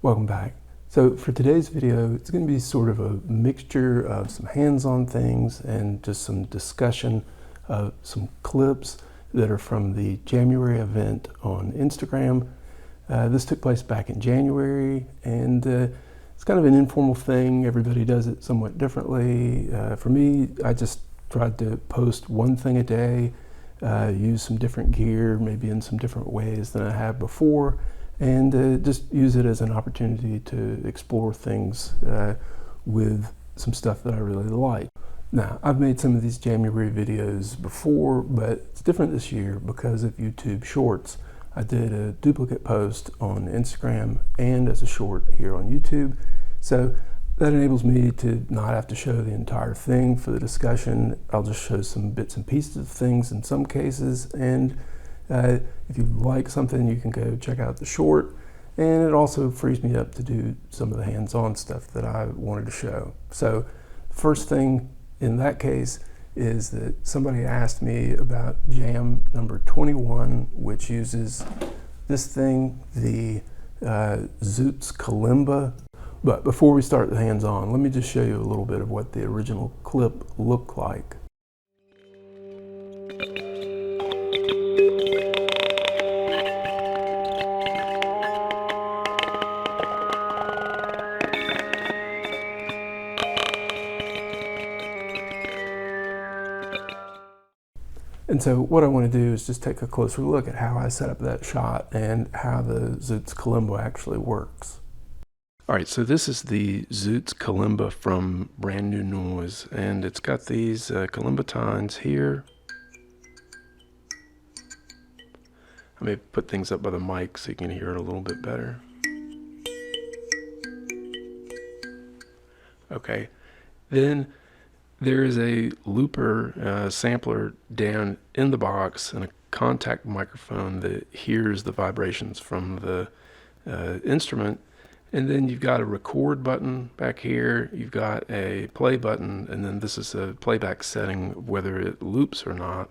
Welcome back. So for today's video, it's going to be sort of a mixture of some hands-on things and just some discussion of some clips that are from the Jamuary event on Instagram. This took place back in January, and it's kind of an informal thing. Everybody does it somewhat differently. For me, I just tried to post one thing a day, use some different gear, maybe in some different ways than I have before, and just use it as an opportunity to explore things with some stuff that I really like. Now, I've made some of these Jamuary videos before, but it's different this year because of YouTube Shorts. I did a duplicate post on Instagram and as a short here on YouTube. So that enables me to not have to show the entire thing for the discussion. I'll just show some bits and pieces of things in some cases. And if you like something, you can go check out the short. And it also frees me up to do some of the hands-on stuff that I wanted to show. So first thing in that case is that somebody asked me about jam number 21, which uses this thing, the Zoots kalimba. But before we start the hands-on, let me just show you a little bit of what the original clip looked like. And so what I want to do is just take a closer look at how I set up that shot and how the Zoots kalimba actually works. All right, so this is the Zoots kalimba from Brand New Noise, and it's got these kalimba tines here. I may put things up by the mic so you can hear it a little bit better. Okay, then there is a looper sampler down in the box and a contact microphone that hears the vibrations from the instrument. And then you've got a record button back here, you've got a play button, and then this is a playback setting, whether it loops or not.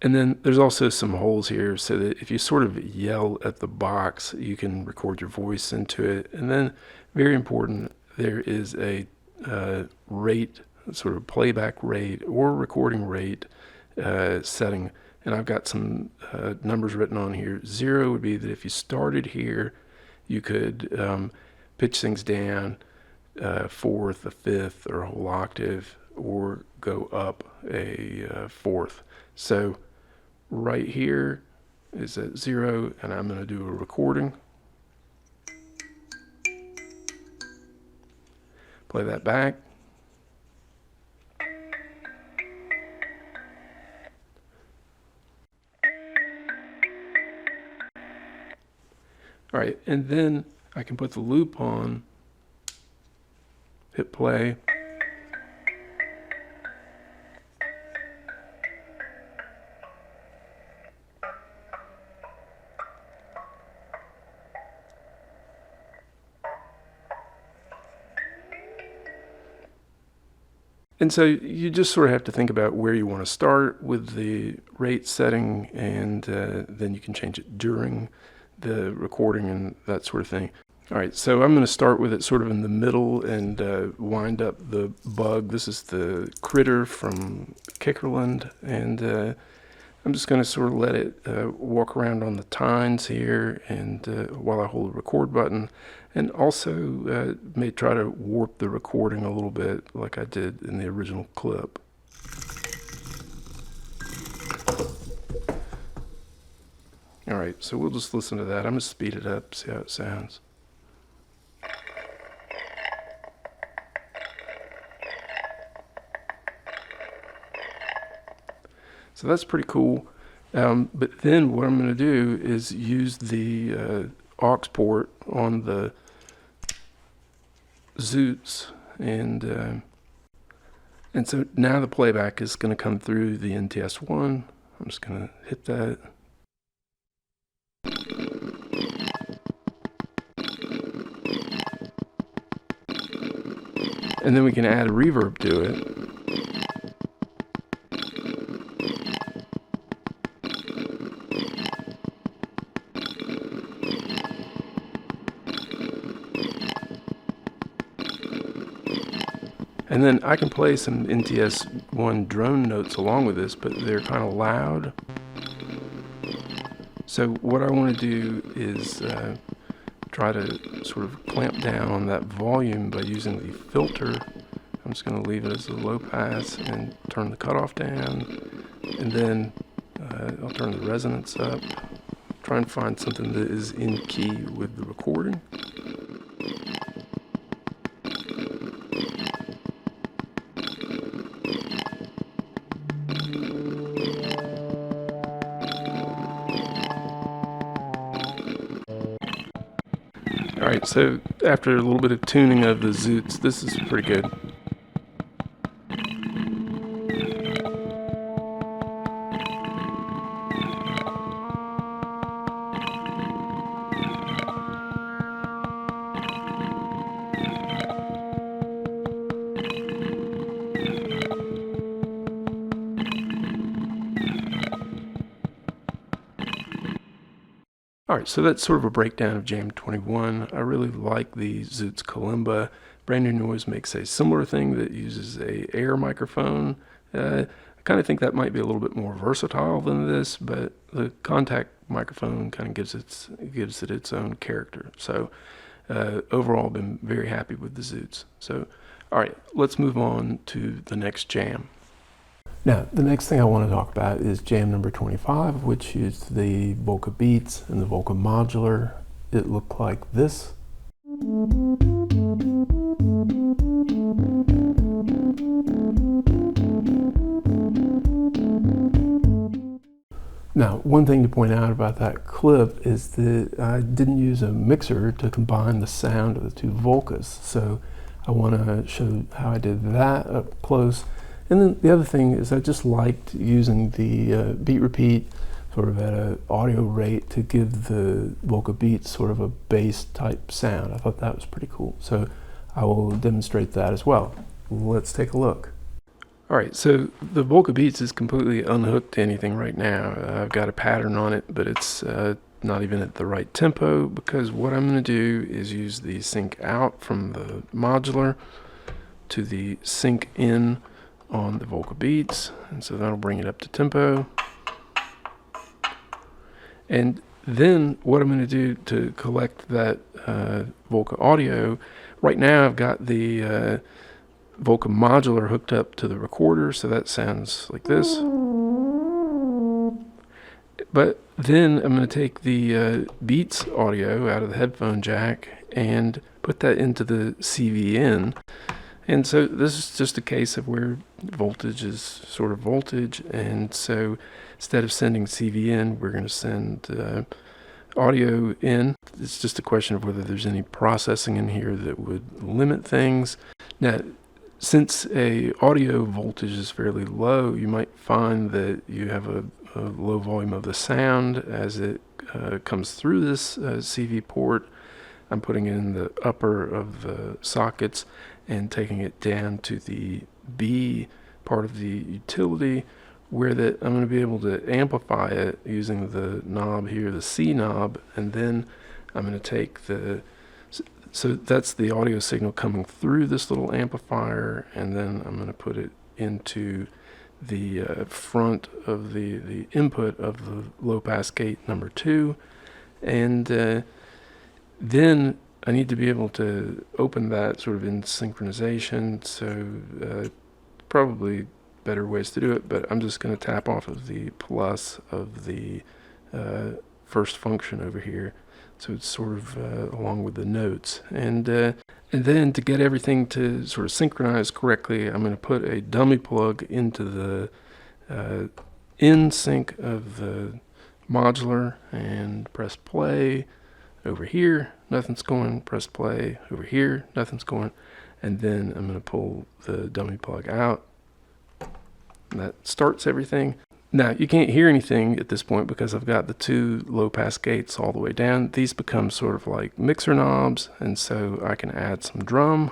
And then there's also some holes here so that if you sort of yell at the box, you can record your voice into it. And then, very important, there is a rate, sort of playback rate or recording rate setting. And I've got some numbers written on here. 0 would be that if you started here, you could pitch things down a fourth, a fifth, or a whole octave, or go up a fourth. So right here is at 0, and I'm going to do a recording. Play that back. All right, and then I can put the loop on, hit play. And so you just sort of have to think about where you want to start with the rate setting, and then you can change it during the recording and that sort of thing. All right, so I'm going to start with it sort of in the middle and wind up the bug. This is the critter from Kickerland, and I'm just going to sort of let it walk around on the tines here, and while I hold the record button, and also may try to warp the recording a little bit like I did in the original clip. All right, so we'll just listen to that. I'm gonna speed it up, see how it sounds. So that's pretty cool. But then what I'm gonna do is use the aux port on the Zoots, and so now the playback is gonna come through the NTS-1. I'm just gonna hit that. And then we can add a reverb to it. And then I can play some NTS-1 drone notes along with this, but they're kind of loud. So what I want to do is try to sort of clamp down on that volume by using the filter. I'm just going to leave it as a low pass and turn the cutoff down, and then I'll turn the resonance up. Try and find something that is in key with the recording. Alright, so after a little bit of tuning of the Zoots, this is pretty good. Alright, so that's sort of a breakdown of Jam 21. I really like the Zoots Kalimba. Brand New Noise makes a similar thing that uses a air microphone. I kind of think that might be a little bit more versatile than this, but the contact microphone kind of gives it its own character. So overall, I've been very happy with the Zoots. So, alright, let's move on to the next jam. Now, the next thing I want to talk about is jam number 25, which is the Volca Beats and the Volca Modular. It looked like this. Now, one thing to point out about that clip is that I didn't use a mixer to combine the sound of the two Volcas. So I want to show how I did that up close. And then the other thing is I just liked using the beat repeat sort of at an audio rate to give the Volca Beats sort of a bass type sound. I thought that was pretty cool. So I will demonstrate that as well. Let's take a look. Alright, so the Volca Beats is completely unhooked to anything right now. I've got a pattern on it, but it's not even at the right tempo, because what I'm going to do is use the sync out from the modular to the sync in on the Volca Beats, and so that'll bring it up to tempo. And then what I'm going to do to collect that Volca audio, right now I've got the Volca Modular hooked up to the recorder, so that sounds like this. But then I'm going to take the Beats audio out of the headphone jack and put that into the CV in. And so this is just a case of where voltage is sort of voltage, and so instead of sending CV in, we're going to send audio in. It's just a question of whether there's any processing in here that would limit things. Now, since a audio voltage is fairly low, you might find that you have a low volume of the sound as it comes through this CV port. I'm putting it in the upper of the sockets and taking it down to the B part of the utility, where that I'm going to be able to amplify it using the knob here, the C knob, and then I'm going to take the, so that's the audio signal coming through this little amplifier, and then I'm going to put it into the front of the input of the low pass gate number 2, and then I need to be able to open that sort of in synchronization, so probably better ways to do it, but I'm just going to tap off of the plus of the first function over here, so it's sort of along with the notes. And then to get everything to sort of synchronize correctly, I'm going to put a dummy plug into the in sync of the modular and press play. Over here, nothing's going, press play. Over here, nothing's going. And then I'm going to pull the dummy plug out. And that starts everything. Now, you can't hear anything at this point because I've got the 2 low pass gates all the way down. These become sort of like mixer knobs, and so I can add some drum.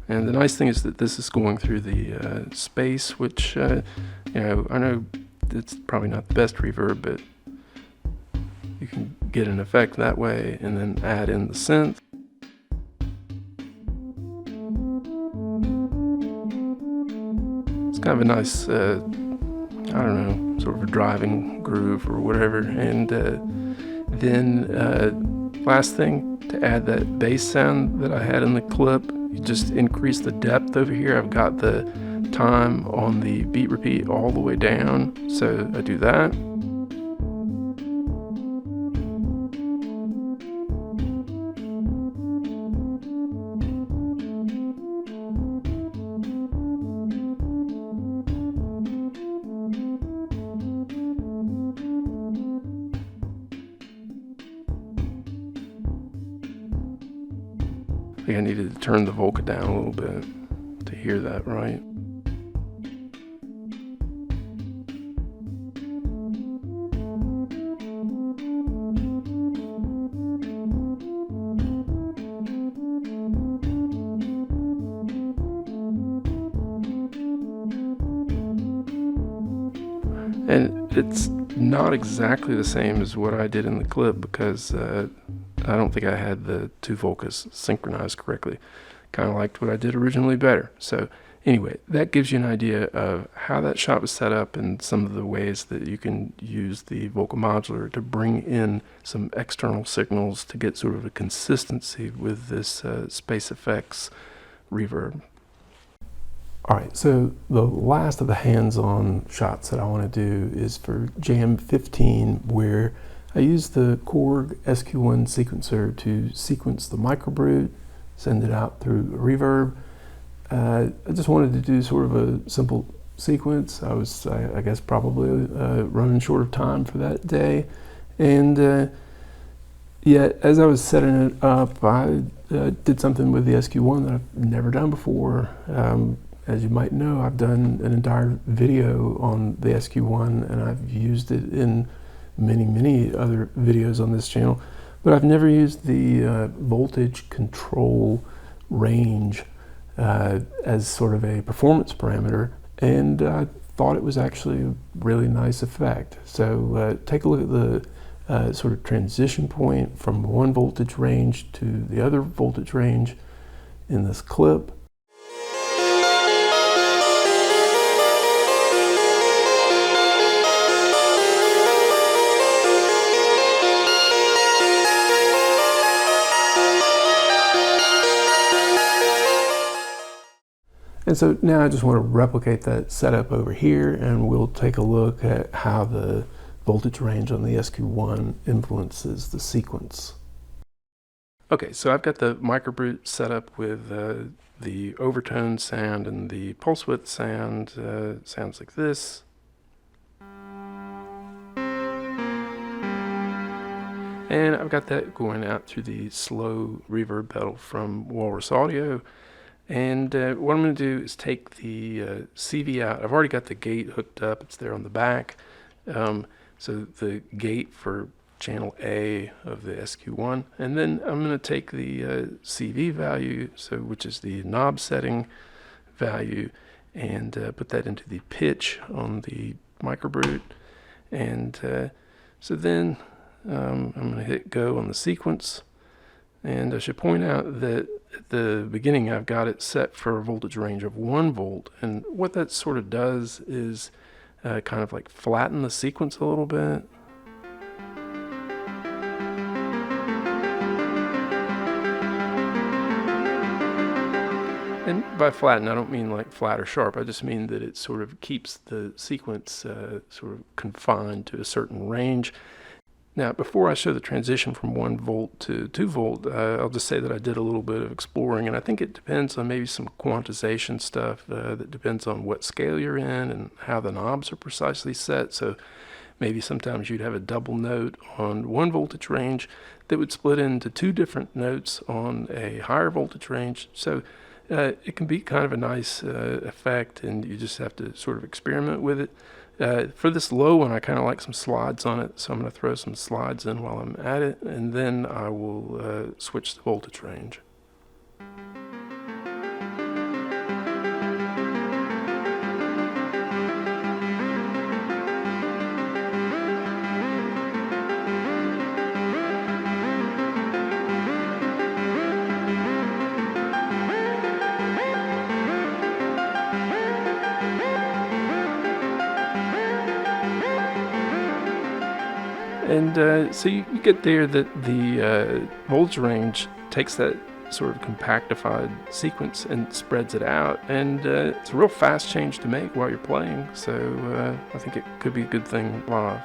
And the nice thing is that this is going through the space, which, you know, I know it's probably not the best reverb, but you can get an effect that way and then add in the synth. kind of a nice, I don't know, sort of a driving groove or whatever. And then last thing, to add that bass sound that I had in the clip, you just increase the depth over here. I've got the time on the beat repeat all the way down, so I do that. I think I needed to turn the Volca down a little bit to hear that right. And it's not exactly the same as what I did in the clip because I don't think I had the two Volcas synchronized correctly. Kind of liked what I did originally better. So anyway, that gives you an idea of how that shot was set up and some of the ways that you can use the Volca Modular to bring in some external signals to get sort of a consistency with this space effects reverb. All right, so the last of the hands-on shots that I want to do is for Jam 15, where I use the Korg SQ1 sequencer to sequence the MicroBrute, send it out through reverb. I just wanted to do sort of a simple sequence. I was, I guess, probably running short of time for that day. And yet, as I was setting it up, I did something with the SQ1 that I've never done before. As you might know, I've done an entire video on the SQ1 and I've used it in many other videos on this channel, but I've never used the voltage control range as sort of a performance parameter, and I thought it was actually a really nice effect. So take a look at the sort of transition point from one voltage range to the other voltage range in this clip. And so now I just want to replicate that setup over here, and we'll take a look at how the voltage range on the SQ1 influences the sequence. Okay, so I've got the MicroBrute set up with the overtone sound and the pulse width sound. Sounds like this. And I've got that going out through the slow reverb pedal from Walrus Audio. And what I'm going to do is take the CV out. I've already got the gate hooked up. It's there on the back. So the gate for channel A of the SQ1. And then I'm going to take the CV value, which is the knob setting value, and put that into the pitch on the MicroBrute. And so then I'm going to hit go on the sequence. And I should point out that at the beginning I've got it set for a voltage range of 1 volt, and what that sort of does is kind of like flatten the sequence a little bit. And by flatten, I don't mean like flat or sharp. I just mean that it sort of keeps the sequence sort of confined to a certain range. Now, before I show the transition from 1 volt to 2 volt, I'll just say that I did a little bit of exploring, and I think it depends on maybe some quantization stuff that depends on what scale you're in and how the knobs are precisely set. So maybe sometimes you'd have a double note on 1 voltage range that would split into 2 different notes on a higher voltage range. So it can be kind of a nice effect, and you just have to sort of experiment with it. For this low one, I kind of like some slides on it, so I'm going to throw some slides in while I'm at it, and then I will switch the voltage range. And so you get there that the voltage range takes that sort of compactified sequence and spreads it out, and it's a real fast change to make while you're playing, so I think it could be a good thing live.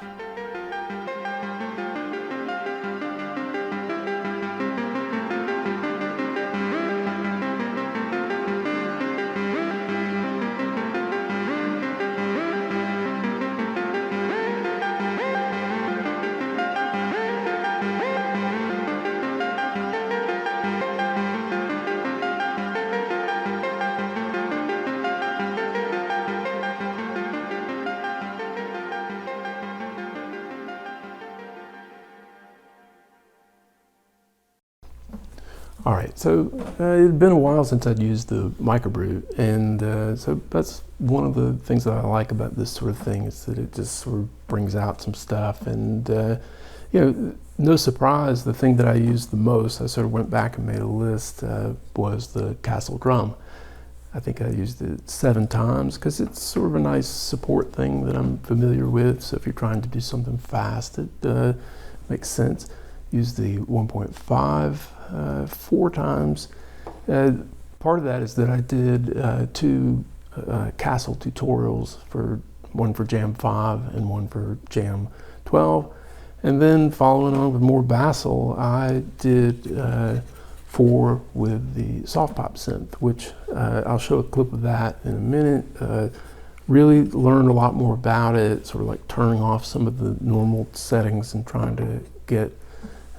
All right, so it had been a while since I'd used the MicroBrute, and so that's one of the things that I like about this sort of thing, is that it just sort of brings out some stuff. And you know, no surprise, the thing that I used the most, I sort of went back and made a list, was the Castle drum. I think I used it 7 times because it's sort of a nice support thing that I'm familiar with. So if you're trying to do something fast, it makes sense. Use the 1.5 4 times. Part of that is that I did 2 Castle tutorials, one for Jam 5 and one for Jam 12. And then following on with more Bastl, I did 4 with the soft pop synth, which I'll show a clip of that in a minute. Really learned a lot more about it, sort of like turning off some of the normal settings and trying to get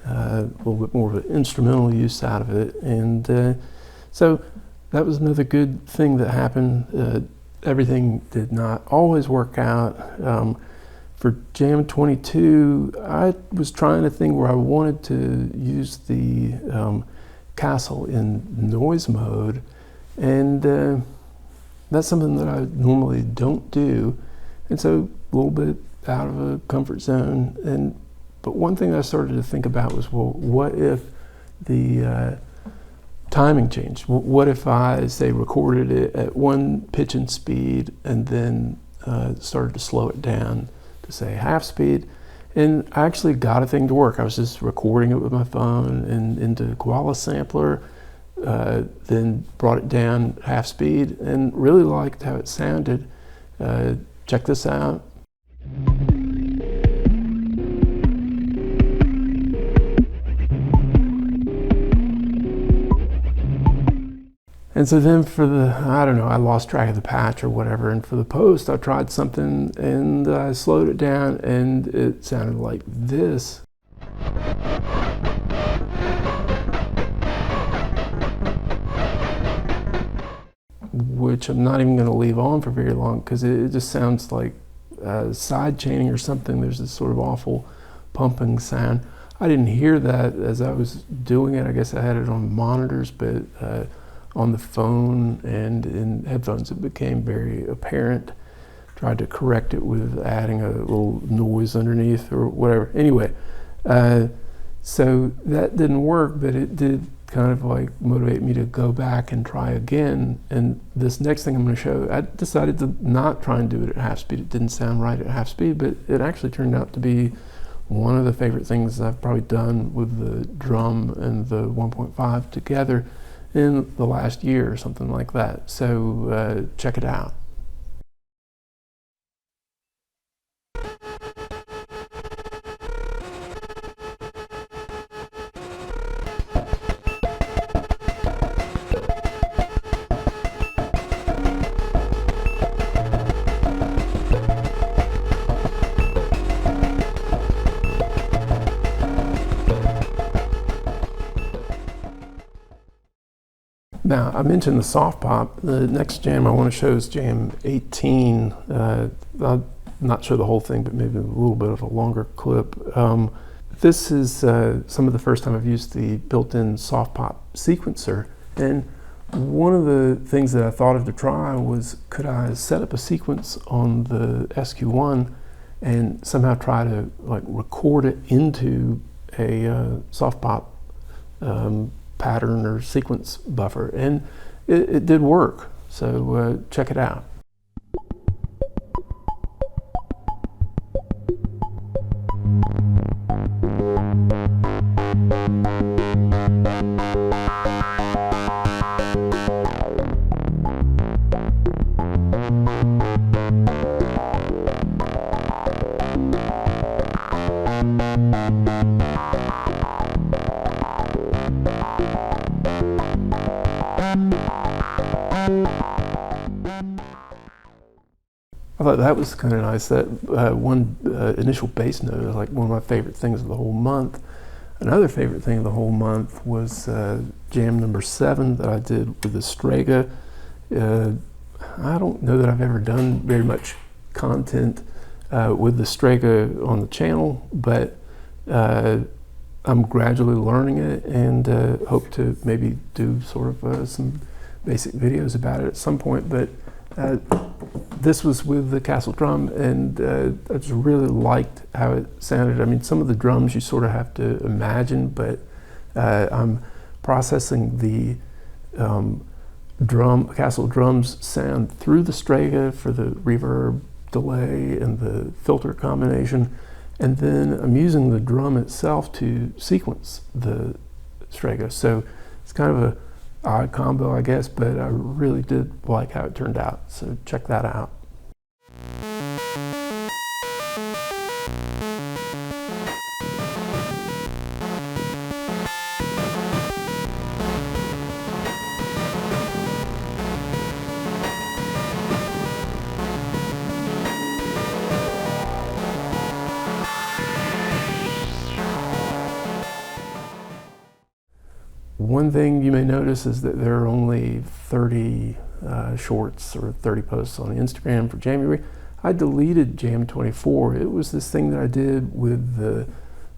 a little bit more of an instrumental use out of it. And so that was another good thing that happened. Everything did not always work out. For Jam 22, I was trying a thing where I wanted to use the Castle in noise mode, and that's something that I normally don't do, and so a little bit out of a comfort zone. But one thing I started to think about was, well, what if the timing changed? What if I, say, recorded it at 1 pitch and speed and then started to slow it down to, say, half speed? And I actually got a thing to work. I was just recording it with my phone and into Koala sampler, then brought it down half speed and really liked how it sounded. Check this out. And so then for the, I don't know, I lost track of the patch or whatever, and for the post I tried something and I slowed it down and it sounded like this. Which I'm not even going to leave on for very long because it just sounds like side chaining or something. There's this sort of awful pumping sound. I didn't hear that as I was doing it. I guess I had it on monitors, but on the phone and in headphones it became very apparent. Tried to correct it with adding a little noise underneath or whatever. Anyway, so that didn't work, but it did kind of like motivate me to go back and try again. And this next thing I'm going to show, I decided to not try and do it at half speed. It didn't sound right at half speed, but it actually turned out to be one of the favorite things I've probably done with the drum and the 1.5 together in the last year or something like that. So check it out. Now, I mentioned the soft pop. The next jam I want to show is Jam 18. I'll not show the whole thing, but maybe a little bit of a longer clip. This is some of the first time I've used the built-in soft pop sequencer. And one of the things that I thought of to try was, could I set up a sequence on the SQ1 and somehow try to like record it into a soft pop pattern or sequence buffer, and it did work. So check it out. I thought that was kind of nice. That one initial bass note was like one of my favorite things of the whole month. Another favorite thing of the whole month was jam number 7 that I did with the Strega. I don't know that I've ever done very much content with the Strega on the channel, but I'm gradually learning it and hope to maybe do sort of some basic videos about it at some point. But this was with the Castle drum, and I just really liked how it sounded. I mean, some of the drums you sort of have to imagine, but I'm processing the Castle drums sound through the Strega for the reverb, delay, and the filter combination, and then I'm using the drum itself to sequence the Strega. So it's kind of a odd combo, I guess, but I really did like how it turned out. So check that out. One thing you may notice is that there are only 30 shorts or 30 posts on Instagram for Jamuary. I deleted Jam 24. It was this thing that I did with the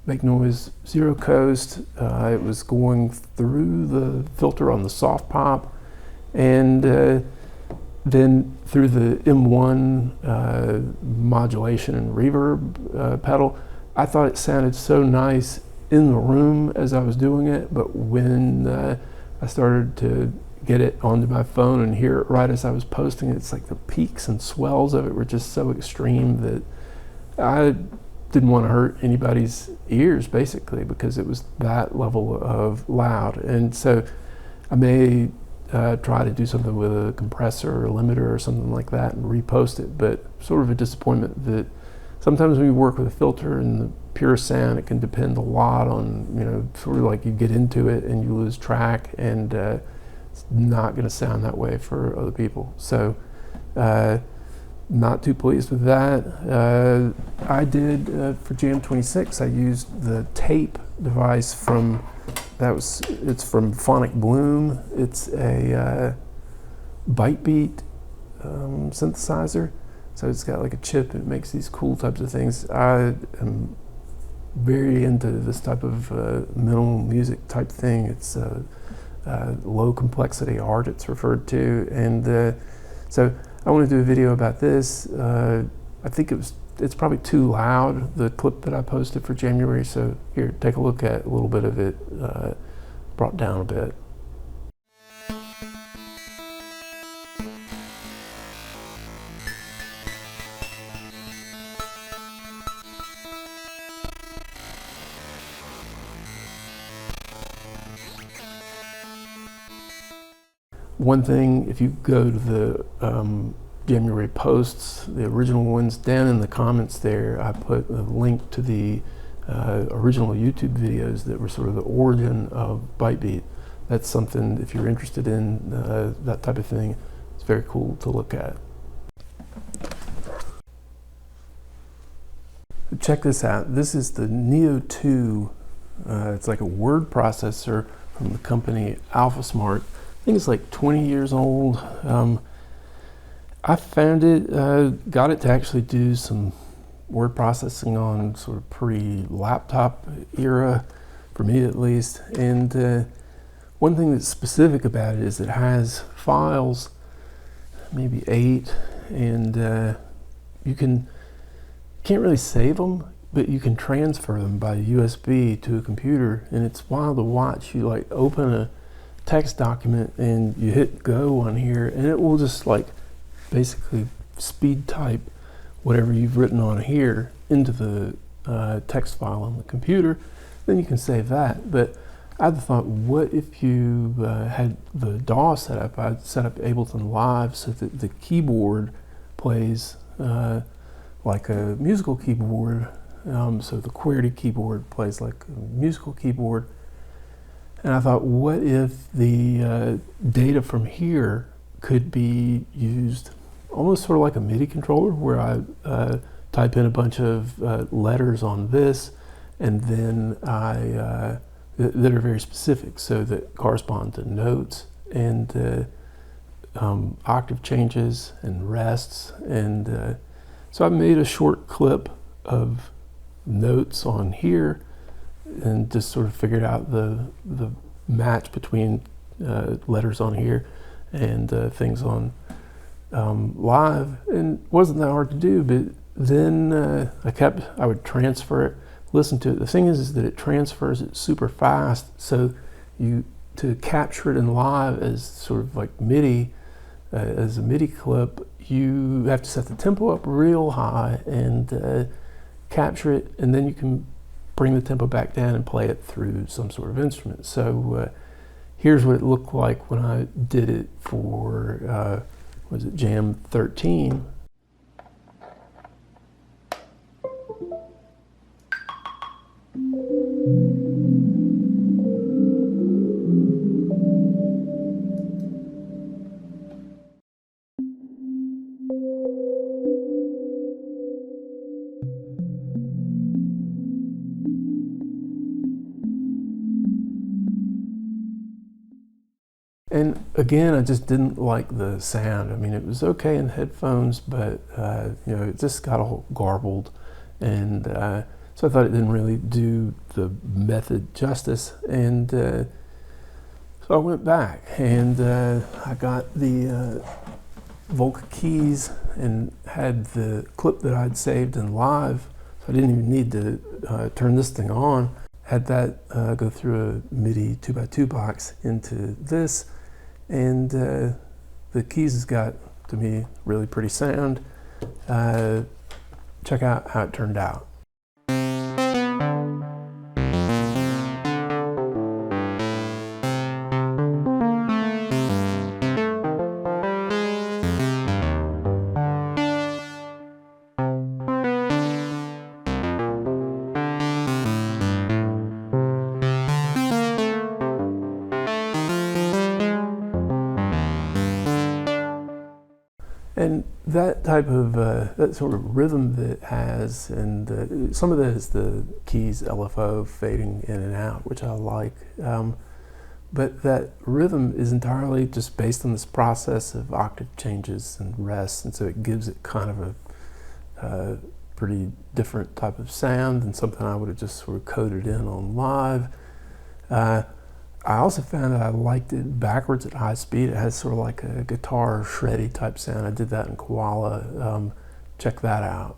MakeNoise Zero Coast. It was going through the filter on the soft pop, and then through the M1 modulation and reverb pedal. I thought it sounded so nice in the room as I was doing it, but when I started to get it onto my phone and hear it right as I was posting it, it's like the peaks and swells of it were just so extreme that I didn't want to hurt anybody's ears, basically, because it was that level of loud. And so I may try to do something with a compressor or limiter or something like that and repost it, but sort of a disappointment that sometimes when you work with a filter and the pure sound, it can depend a lot on, you know, sort of like you get into it and you lose track, and it's not going to sound that way for other people. So not too pleased with that. I did for Jam 26, I used the T-APE device from, it's from Phonic Bloom. It's a Bytebeat synthesizer. So it's got like a chip, and it makes these cool types of things. I am very into this type of minimal music type thing. It's low complexity art, it's referred to. And so I want to do a video about this. I think it's probably too loud, the clip that I posted for Jamuary. So here, take a look at a little bit of it, brought down a bit. One thing, if you go to the Jamuary posts, the original ones, down in the comments there, I put a link to the original YouTube videos that were sort of the origin of Bytebeat. That's something, if you're interested in that type of thing, it's very cool to look at. Check this out. This is the Neo 2. It's like a word processor from the company AlphaSmart. I think it's like 20 years old. I found it, got it to actually do some word processing on sort of pre-laptop era, for me at least. And one thing that's specific about it is it has files, maybe 8, and you can't really save them, but you can transfer them by USB to a computer. And it's wild to watch. You like open a text document and you hit go on here, and it will just like basically speed type whatever you've written on here into the text file on the computer. Then you can save that. But I thought, what if you had the DAW set up? I set up Ableton Live so that the keyboard plays like a musical keyboard. So the QWERTY keyboard plays like a musical keyboard. And I thought, what if the data from here could be used almost sort of like a MIDI controller, where I type in a bunch of letters on this, and then I that are very specific, so that correspond to notes and octave changes and rests. And so I made a short clip of notes on here and just sort of figured out the match between letters on here and things on live, and it wasn't that hard to do. But then I would transfer it, listen to it. The thing is that it transfers it super fast, so to capture it in live as sort of like MIDI, as a MIDI clip, you have to set the tempo up real high and capture it, and then you can bring the tempo back down and play it through some sort of instrument. So here's what it looked like when I did it for was it Jam 13. And again, I just didn't like the sound. I mean, it was okay in headphones, but you know, it just got all garbled, and so I thought it didn't really do the method justice. And so I went back and I got the Volca keys and had the clip that I'd saved in live, so I didn't even need to turn this thing on. Had that go through a MIDI 2x2 box into this. And the keys has got, to me, really pretty sound. Check out how it turned out. And that type of, that sort of rhythm that it has, and some of that is the keys LFO fading in and out, which I like. But that rhythm is entirely just based on this process of octave changes and rests, and so it gives it kind of a pretty different type of sound than something I would have just sort of coded in on live. I also found that I liked it backwards at high speed. It has sort of like a guitar shreddy type sound. I did that in Koala. Check that out.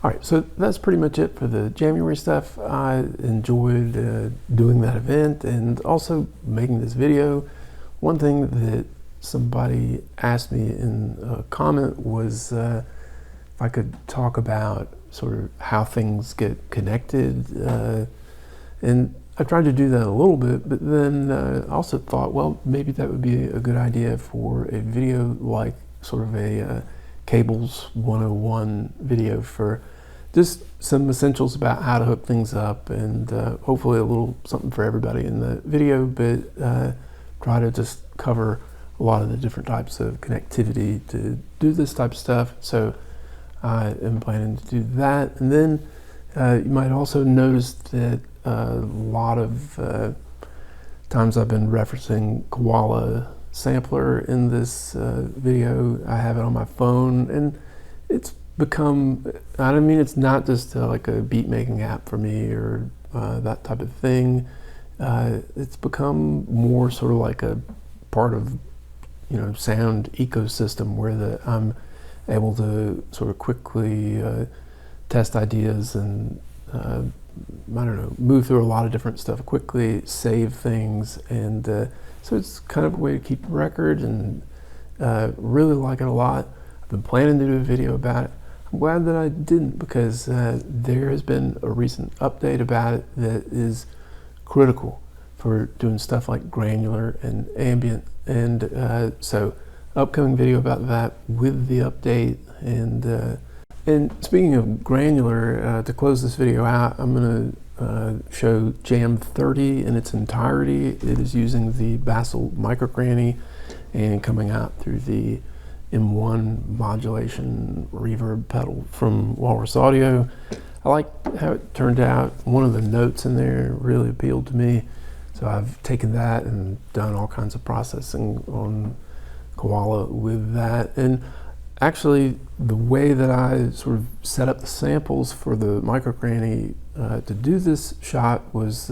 All right, so that's pretty much it for the Jamuary stuff. I enjoyed doing that event and also making this video. One thing that somebody asked me in a comment was if I could talk about sort of how things get connected. And I tried to do that a little bit, but then I also thought, well, maybe that would be a good idea for a video like sort of a Cables 101 video for just some essentials about how to hook things up, and hopefully a little something for everybody in the video, but try to just cover a lot of the different types of connectivity to do this type of stuff. So I am planning to do that. And then you might also notice that a lot of times I've been referencing Koala sampler in this video. I have it on my phone, and it's become, I mean, it's not just like a beat making app for me or that type of thing. It's become more sort of like a part of, you know, sound ecosystem where I'm able to sort of quickly test ideas and I don't know, move through a lot of different stuff quickly, save things, and so it's kind of a way to keep record, and really like it a lot. I've been planning to do a video about it. I'm glad that I didn't, because there has been a recent update about it that is critical for doing stuff like granular and ambient, and so upcoming video about that with the update. And speaking of granular, to close this video out, I'm going to show Jam 30 in its entirety. It is using the Bastl MicroGranny and coming out through the M1 modulation reverb pedal from Walrus Audio. I like how it turned out. One of the notes in there really appealed to me, so I've taken that and done all kinds of processing on Koala with that. And actually, the way that I sort of set up the samples for the MicroGranny to do this shot was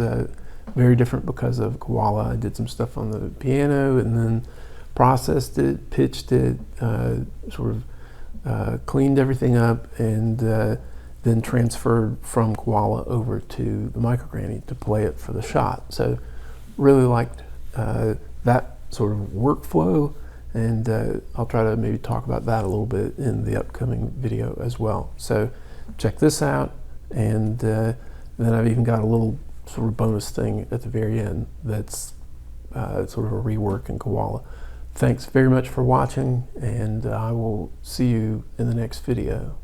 very different because of Koala. I did some stuff on the piano and then processed it, pitched it, sort of cleaned everything up, and then transferred from Koala over to the MicroGranny to play it for the shot. So really liked that sort of workflow, and I'll try to maybe talk about that a little bit in the upcoming video as well. So check this out, and then I've even got a little sort of bonus thing at the very end that's sort of a rework in Koala. Thanks very much for watching, and I will see you in the next video.